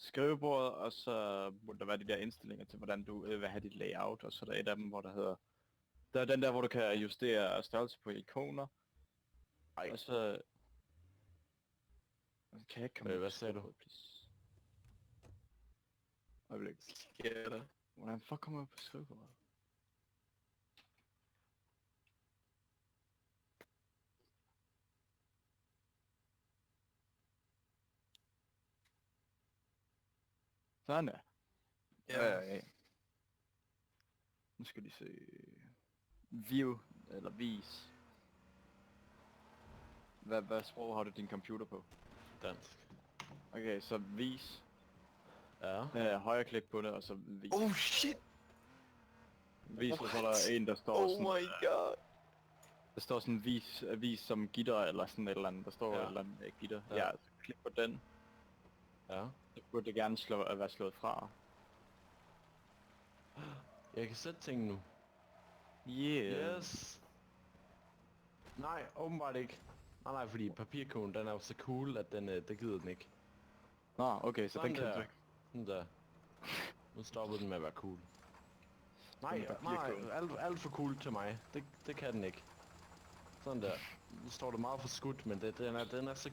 skrivebordet, og så må der være de der indstillinger til, hvordan du vil have dit layout, og så er der et af dem, hvor der hedder... Der er den der, hvor du kan justere størrelse på ikoner. Ej. Og så... Kan jeg ikke komme Hvad sagde du? Please. Øjeblik. Sker der? Hvordan fuck kommer jeg på skrivebordet? Sådan der. Ja. Nu skal de se... View, eller vis. Hvad sprog har du din computer på? Dansk. Okay, så vis. Ja. Højre klik på det, og så vis. Oh shit! Vis, og så er der en, der står Oh sådan... my god! Der står sådan vis som gitter, eller sådan et eller andet. Der står et eller andet gitter. Ja, så klik på den. Ja. Så burde det gerne være slået fra. Jeg kan sætte ting nu. Yeah. Yes. Nej, åbenbart ikke. Nej, fordi papirkonen, den er jo så cool, at det gider den ikke. Nå, okay, så Sådan den kan der. du ikke. Sådan der. Nu stoppede den med at være cool. Nej, Den papirkone. alt for cool til mig. Det kan den ikke. Sådan der. Nu står det meget for skudt, men den er så